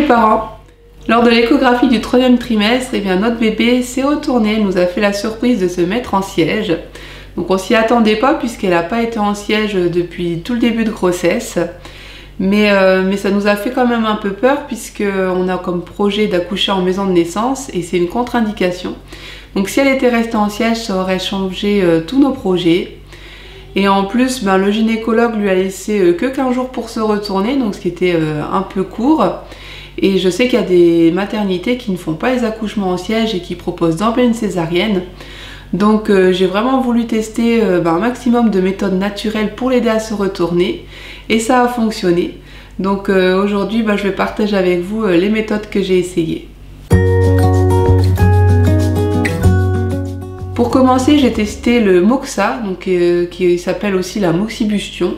parents! Lors de l'échographie du 3e trimestre, eh bien, notre bébé s'est retournée, nous a fait la surprise de se mettre en siège. Donc on s'y attendait pas puisqu'elle n'a pas été en siège depuis tout le début de grossesse. Mais ça nous a fait quand même un peu peur puisqu'on a comme projet d'accoucher en maison de naissance et c'est une contre-indication. Donc si elle était restée en siège, ça aurait changé tous nos projets. Et en plus, le gynécologue lui a laissé que 15 jours pour se retourner, donc ce qui était un peu court. Et je sais qu'il y a des maternités qui ne font pas les accouchements en siège et qui proposent d'emblée une césarienne. Donc j'ai vraiment voulu tester un maximum de méthodes naturelles pour l'aider à se retourner. Et ça a fonctionné. Donc aujourd'hui, je vais partager avec vous les méthodes que j'ai essayées. Pour commencer, j'ai testé le Moxa, qui s'appelle aussi la moxibustion.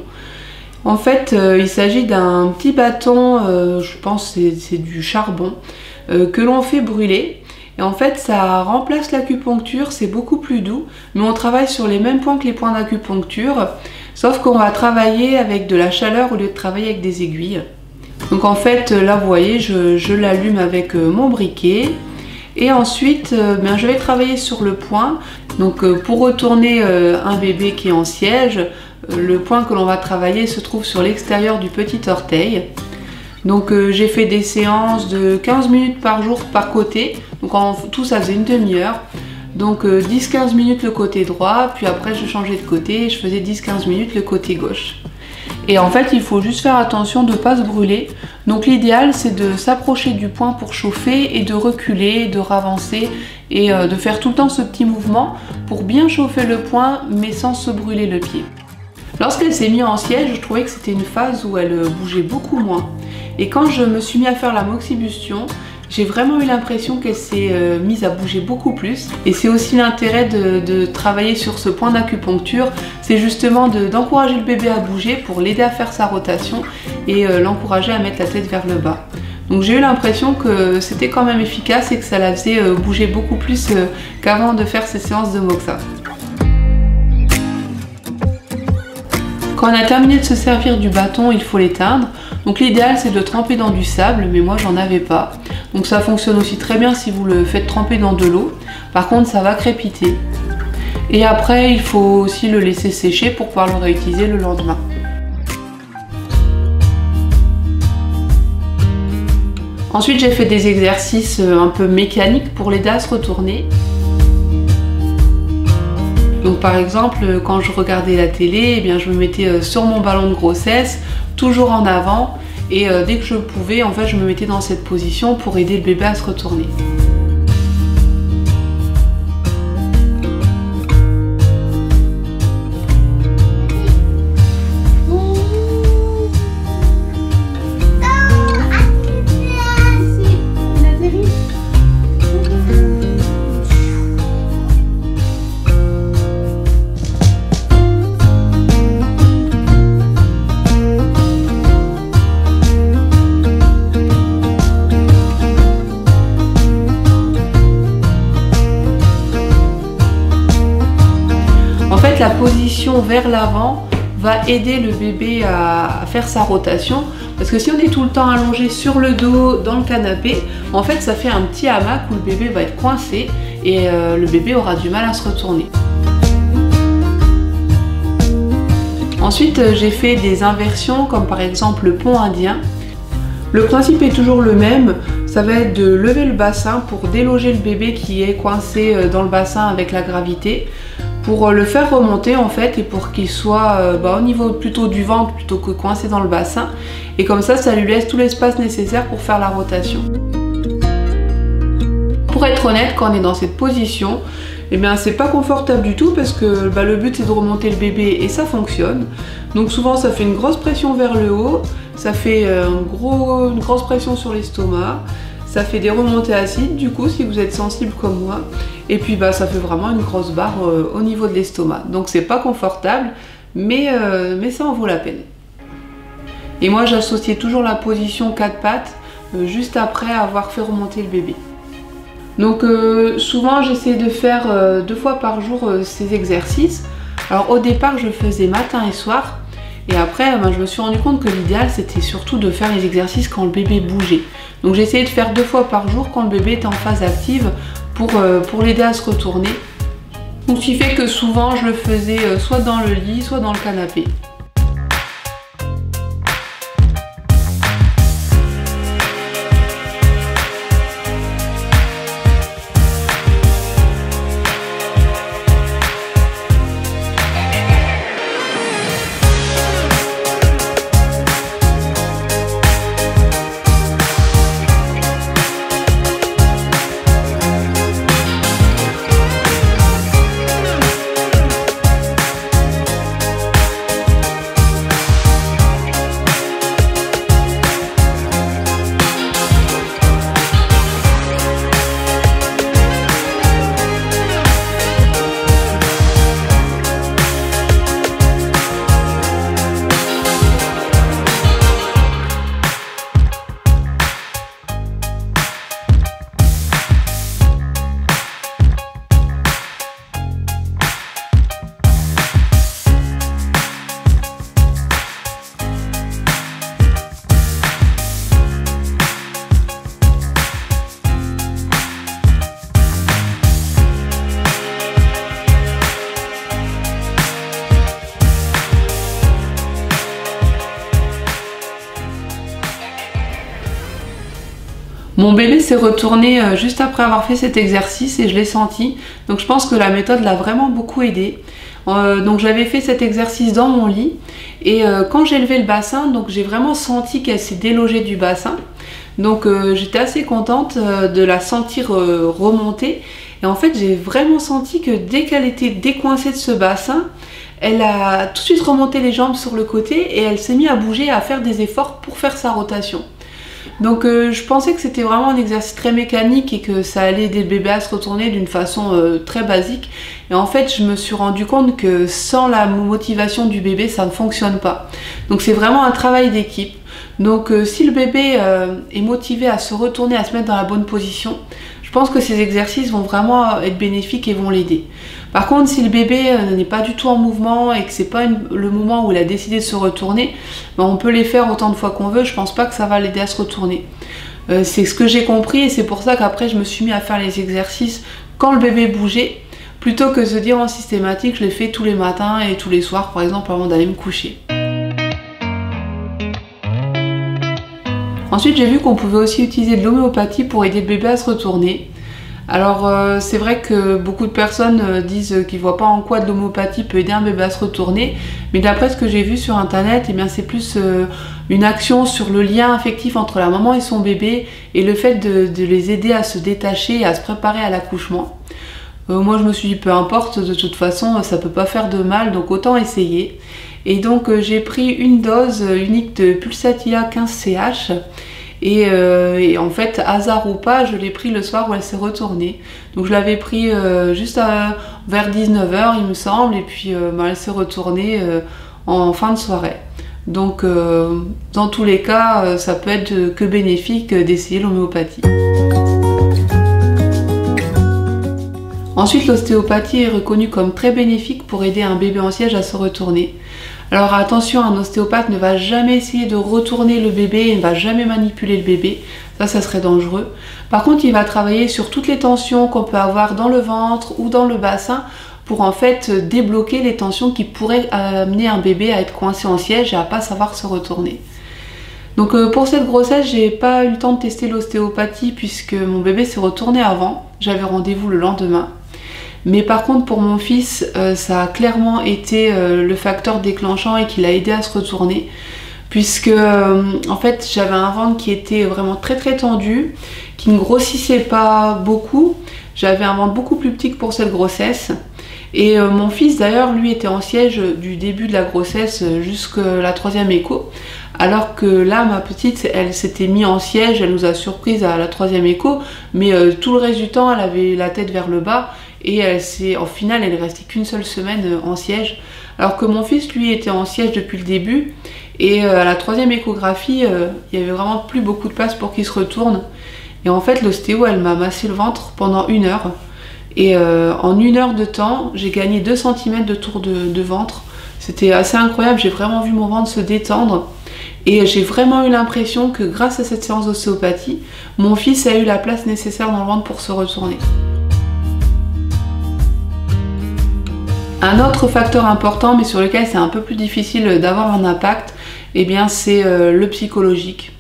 En fait, il s'agit d'un petit bâton, je pense que c'est du charbon, que l'on fait brûler. Et en fait, ça remplace l'acupuncture, c'est beaucoup plus doux, mais on travaille sur les mêmes points que les points d'acupuncture, sauf qu'on va travailler avec de la chaleur au lieu de travailler avec des aiguilles. Donc en fait, là vous voyez, je l'allume avec mon briquet. Et ensuite, je vais travailler sur le point. Donc pour retourner un bébé qui est en siège, le point que l'on va travailler se trouve sur l'extérieur du petit orteil. Donc j'ai fait des séances de 15 minutes par jour par côté. Donc en tout ça faisait une demi-heure. Donc 10-15 minutes le côté droit, puis après je changeais de côté et je faisais 10-15 minutes le côté gauche. Et en fait, il faut juste faire attention de ne pas se brûler. Donc l'idéal, c'est de s'approcher du point pour chauffer et de reculer, de ravancer et de faire tout le temps ce petit mouvement pour bien chauffer le point mais sans se brûler le pied. Lorsqu'elle s'est mise en siège, je trouvais que c'était une phase où elle bougeait beaucoup moins. Et quand je me suis mis à faire la moxibustion, j'ai vraiment eu l'impression qu'elle s'est mise à bouger beaucoup plus. Et c'est aussi l'intérêt de travailler sur ce point d'acupuncture, c'est justement d'encourager le bébé à bouger pour l'aider à faire sa rotation et l'encourager à mettre la tête vers le bas. Donc j'ai eu l'impression que c'était quand même efficace et que ça la faisait bouger beaucoup plus qu'avant de faire ces séances de Moxa. Quand on a terminé de se servir du bâton, il faut l'éteindre. Donc l'idéal c'est de le tremper dans du sable, mais moi j'en avais pas. Donc ça fonctionne aussi très bien si vous le faites tremper dans de l'eau. Par contre ça va crépiter. Et après il faut aussi le laisser sécher pour pouvoir le réutiliser le lendemain. Ensuite j'ai fait des exercices un peu mécaniques pour l'aider à se retourner. Donc par exemple, quand je regardais la télé, je me mettais sur mon ballon de grossesse, toujours en avant, et dès que je pouvais, en fait, je me mettais dans cette position pour aider le bébé à se retourner. La position vers l'avant va aider le bébé à faire sa rotation, parce que si on est tout le temps allongé sur le dos dans le canapé, en fait ça fait un petit hamac où le bébé va être coincé et le bébé aura du mal à se retourner. Ensuite j'ai fait des inversions comme par exemple le pont indien. Le principe est toujours le même, ça va être de lever le bassin pour déloger le bébé qui est coincé dans le bassin avec la gravité, pour le faire remonter en fait et pour qu'il soit au niveau plutôt du ventre plutôt que coincé dans le bassin, et comme ça lui laisse tout l'espace nécessaire pour faire la rotation. Pour être honnête, quand on est dans cette position, c'est pas confortable du tout parce que le but c'est de remonter le bébé et ça fonctionne. Donc souvent ça fait une grosse pression vers le haut, ça fait une grosse pression sur l'estomac, ça fait des remontées acides du coup si vous êtes sensible comme moi, et puis ça fait vraiment une grosse barre au niveau de l'estomac. Donc c'est pas confortable, mais ça en vaut la peine. Et moi j'associais toujours la position 4 pattes juste après avoir fait remonter le bébé. Donc souvent j'essaie de faire 2 fois par jour ces exercices. Alors au départ je faisais matin et soir, Et après, je me suis rendu compte que l'idéal c'était surtout de faire les exercices quand le bébé bougeait. Donc j'ai essayé de faire 2 fois par jour quand le bébé était en phase active pour l'aider à se retourner. Donc ce qui fait que souvent je le faisais soit dans le lit, soit dans le canapé. Mon bébé s'est retourné juste après avoir fait cet exercice et je l'ai senti. Donc je pense que la méthode l'a vraiment beaucoup aidé. Donc j'avais fait cet exercice dans mon lit et quand j'ai levé le bassin, donc j'ai vraiment senti qu'elle s'est délogée du bassin. Donc j'étais assez contente de la sentir remonter. Et en fait j'ai vraiment senti que dès qu'elle était décoincée de ce bassin, elle a tout de suite remonté les jambes sur le côté et elle s'est mise à bouger, à faire des efforts pour faire sa rotation. Donc je pensais que c'était vraiment un exercice très mécanique et que ça allait aider le bébé à se retourner d'une façon très basique. Et en fait je me suis rendu compte que sans la motivation du bébé ça ne fonctionne pas. Donc c'est vraiment un travail d'équipe. Donc si le bébé est motivé à se retourner, à se mettre dans la bonne position, je pense que ces exercices vont vraiment être bénéfiques et vont l'aider. Par contre, si le bébé n'est pas du tout en mouvement et que c'est pas le moment où il a décidé de se retourner, on peut les faire autant de fois qu'on veut, je pense pas que ça va l'aider à se retourner. C'est ce que j'ai compris et c'est pour ça qu'après je me suis mis à faire les exercices quand le bébé bougeait, plutôt que de se dire en systématique, je les fais tous les matins et tous les soirs par exemple avant d'aller me coucher. Ensuite j'ai vu qu'on pouvait aussi utiliser de l'homéopathie pour aider le bébé à se retourner. Alors c'est vrai que beaucoup de personnes disent qu'ils ne voient pas en quoi de l'homéopathie peut aider un bébé à se retourner, mais d'après ce que j'ai vu sur internet, eh bien c'est plus une action sur le lien affectif entre la maman et son bébé et le fait de les aider à se détacher et à se préparer à l'accouchement. Moi je me suis dit peu importe, de toute façon ça peut pas faire de mal, donc autant essayer. Et donc j'ai pris une dose unique de Pulsatilla 15 CH. Et en fait, hasard ou pas, je l'ai pris le soir où elle s'est retournée. Donc je l'avais pris juste vers 19 h il me semble, et puis elle s'est retournée en fin de soirée. Donc dans tous les cas, ça peut être que bénéfique d'essayer l'homéopathie. Ensuite, l'ostéopathie est reconnue comme très bénéfique pour aider un bébé en siège à se retourner. Alors attention, un ostéopathe ne va jamais essayer de retourner le bébé et ne va jamais manipuler le bébé, ça serait dangereux. Par contre, il va travailler sur toutes les tensions qu'on peut avoir dans le ventre ou dans le bassin pour en fait débloquer les tensions qui pourraient amener un bébé à être coincé en siège et à pas savoir se retourner. Donc pour cette grossesse, j'ai pas eu le temps de tester l'ostéopathie puisque mon bébé s'est retourné avant, j'avais rendez-vous le lendemain. Mais par contre pour mon fils, ça a clairement été le facteur déclenchant et qui l'a aidé à se retourner. Puisque en fait j'avais un ventre qui était vraiment très tendu, qui ne grossissait pas beaucoup. J'avais un ventre beaucoup plus petit que pour cette grossesse. Et mon fils d'ailleurs lui était en siège du début de la grossesse jusqu'à la 3e écho. Alors que là ma petite elle s'était mise en siège, elle nous a surprise à la 3e écho. Mais tout le reste du temps elle avait la tête vers le bas. Et au final elle est restée qu'une seule semaine en siège. Alors que mon fils lui était en siège depuis le début. Et à la 3e échographie, il y avait vraiment plus beaucoup de place pour qu'il se retourne. Et en fait l'ostéo elle m'a massé le ventre pendant 1 heure. Et en 1 heure de temps, j'ai gagné 2 cm de tour de ventre. C'était assez incroyable, j'ai vraiment vu mon ventre se détendre. Et j'ai vraiment eu l'impression que grâce à cette séance d'ostéopathie, mon fils a eu la place nécessaire dans le ventre pour se retourner. Un autre facteur important, mais sur lequel c'est un peu plus difficile d'avoir un impact, eh bien c'est le psychologique.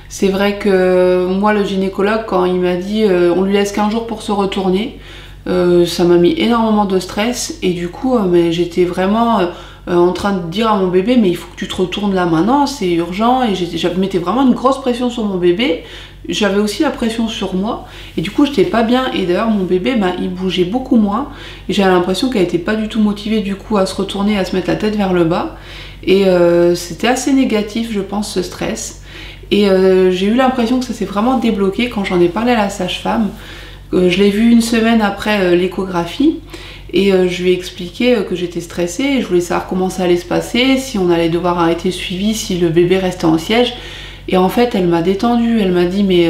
C'est vrai que moi, le gynécologue, quand il m'a dit on lui laisse 15 jours pour se retourner, ça m'a mis énormément de stress et du coup j'étais vraiment en train de dire à mon bébé mais il faut que tu te retournes là maintenant, c'est urgent, et je mettais vraiment une grosse pression sur mon bébé. J'avais aussi la pression sur moi et du coup j'étais pas bien, et d'ailleurs mon bébé il bougeait beaucoup moins et j'avais l'impression qu'elle était pas du tout motivée du coup à se retourner, à se mettre la tête vers le bas, et c'était assez négatif je pense ce stress, et j'ai eu l'impression que ça s'est vraiment débloqué quand j'en ai parlé à la sage-femme. Je l'ai vue une semaine après l'échographie et je lui ai expliqué que j'étais stressée et je voulais savoir comment ça allait se passer, si on allait devoir arrêter le suivi, si le bébé restait en siège. Et en fait elle m'a détendue, elle m'a dit mais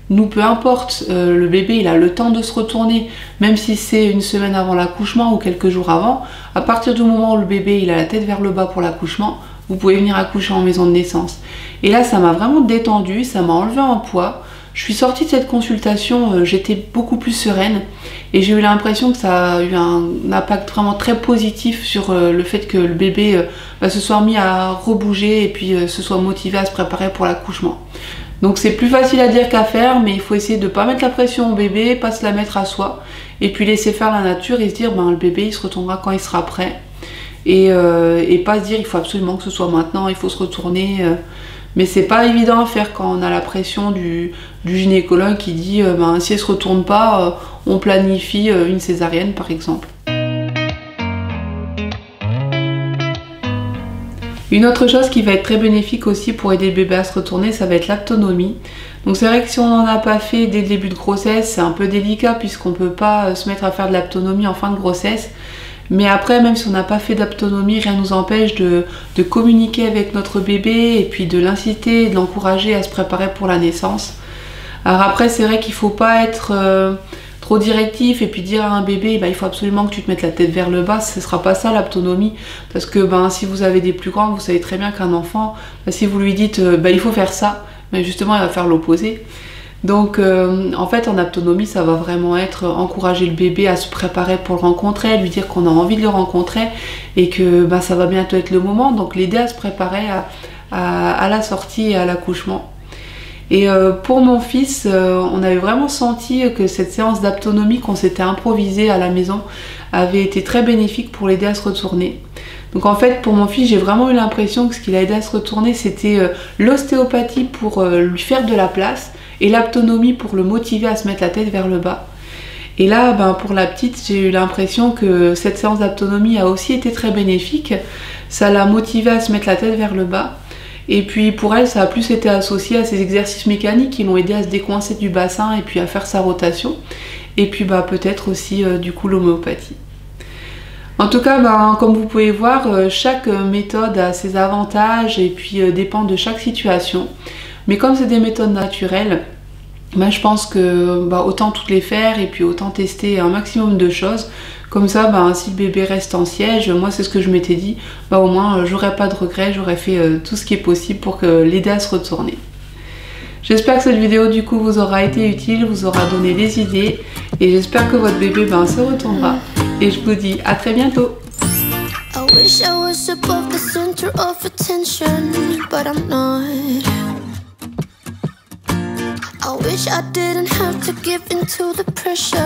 nous peu importe, le bébé il a le temps de se retourner, même si c'est une semaine avant l'accouchement ou quelques jours avant, à partir du moment où le bébé il a la tête vers le bas pour l'accouchement, vous pouvez venir accoucher en maison de naissance. Et là ça m'a vraiment détendue, ça m'a enlevé un poids. Je suis sortie de cette consultation, j'étais beaucoup plus sereine et j'ai eu l'impression que ça a eu un impact vraiment très positif sur le fait que le bébé se soit mis à rebouger et puis se soit motivé à se préparer pour l'accouchement. Donc c'est plus facile à dire qu'à faire, mais il faut essayer de ne pas mettre la pression au bébé, pas se la mettre à soi, et puis laisser faire la nature et se dire le bébé il se retournera quand il sera prêt, et pas se dire il faut absolument que ce soit maintenant, il faut se retourner. Mais c'est pas évident à faire quand on a la pression du gynécologue qui dit si elle se retourne pas, on planifie une césarienne par exemple. Une autre chose qui va être très bénéfique aussi pour aider le bébé à se retourner, ça va être l'aptonomie. Donc c'est vrai que si on n'en a pas fait dès le début de grossesse, c'est un peu délicat puisqu'on peut pas se mettre à faire de l'aptonomie en fin de grossesse. Mais après, même si on n'a pas fait d'aptonomie, rien ne nous empêche de communiquer avec notre bébé et puis de l'inciter, de l'encourager à se préparer pour la naissance. Alors après, c'est vrai qu'il ne faut pas être trop directif et puis dire à un bébé il faut absolument que tu te mettes la tête vers le bas. Ce ne sera pas ça l'aptonomie, parce que si vous avez des plus grands, vous savez très bien qu'un enfant, si vous lui dites il faut faire ça, justement il va faire l'opposé. Donc en fait en aptonomie ça va vraiment être encourager le bébé à se préparer pour le rencontrer, lui dire qu'on a envie de le rencontrer et que ça va bientôt être le moment, donc l'aider à se préparer à la sortie et à l'accouchement. Et pour mon fils, on avait vraiment senti que cette séance d'aptonomie qu'on s'était improvisée à la maison avait été très bénéfique pour l'aider à se retourner. Donc en fait pour mon fils j'ai vraiment eu l'impression que ce qui l'a aidé à se retourner c'était l'ostéopathie pour lui faire de la place, et l'aptonomie pour le motiver à se mettre la tête vers le bas. Et là, pour la petite, j'ai eu l'impression que cette séance d'aptonomie a aussi été très bénéfique. Ça l'a motivée à se mettre la tête vers le bas. Et puis pour elle, ça a plus été associé à ces exercices mécaniques qui l'ont aidé à se décoincer du bassin et puis à faire sa rotation. Et puis peut-être aussi du coup l'homéopathie. En tout cas, comme vous pouvez voir, chaque méthode a ses avantages et puis dépend de chaque situation. Mais comme c'est des méthodes naturelles, je pense que autant toutes les faire et puis autant tester un maximum de choses. Comme ça, si le bébé reste en siège, moi c'est ce que je m'étais dit, au moins j'aurais pas de regrets, j'aurais fait tout ce qui est possible pour l'aider à se retourner. J'espère que cette vidéo du coup vous aura été utile, vous aura donné des idées, et j'espère que votre bébé se retournera. Et je vous dis à très bientôt. I wish I was above the center of attention, but I'm not. I wish I didn't have to give in to the pressure.